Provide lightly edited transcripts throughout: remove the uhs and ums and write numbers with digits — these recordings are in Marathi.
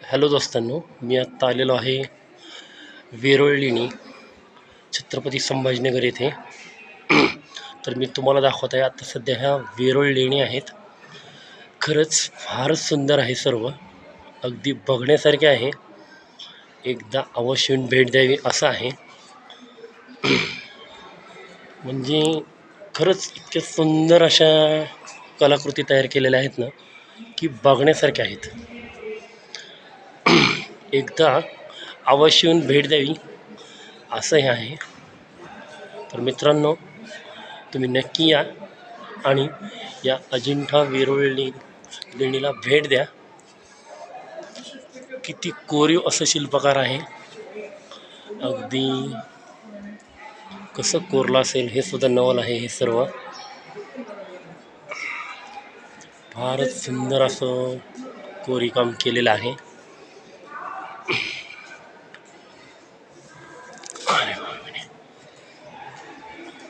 हॅलो दोस्तांनो, मी आत्ता आलेलो आहे वेरूळ लेणी, छत्रपती संभाजीनगर येथे. तर मी तुम्हाला दाखवत आहे आता सध्या ह्या वेरूळ लेणी आहेत. खरंच फारच सुंदर आहे, सर्व अगदी बघण्यासारखे आहे. एकदा अवश्य येऊन भेट द्यावी असं आहे. म्हणजे खरंच इतक्या सुंदर अशा कलाकृती तयार केलेल्या आहेत ना, की बघण्यासारख्या आहेत. एकदा अवश्य येऊन भेट द्यावी असंही आहे. तर मित्रांनो, तुम्ही नक्की या आणि या अजिंठा वेरूळ लेणीला भेट द्या. किती कोरीव असं शिल्पकार आहे. अगदी कसं कोरलं असेल हे सुद्धा नवल आहे. हे सर्व फारच सुंदर असं कोरीवकाम केलेलं आहे.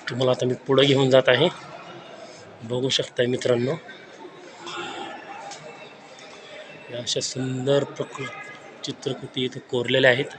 तुम्हाला आता मी पुढे घेऊन जात आहे. बघू शकताय मित्रांनो, या अशा सुंदर चित्रकृती इथे कोरलेल्या आहेत.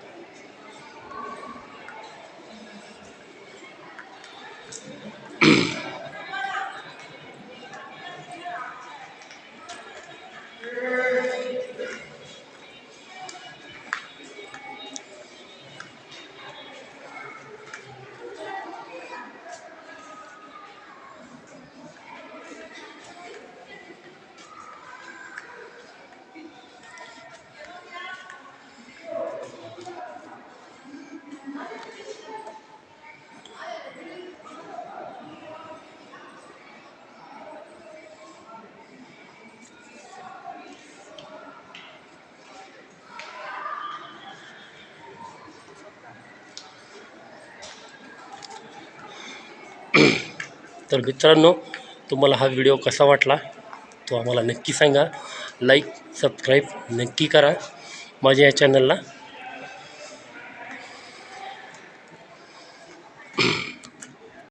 तर मित्रांनो, तुम्हाला हा व्हिडिओ कसा वाटला तो आम्हाला नक्की सांगा. लाईक सबस्क्राईब नक्की करा माझ्या या चॅनलला.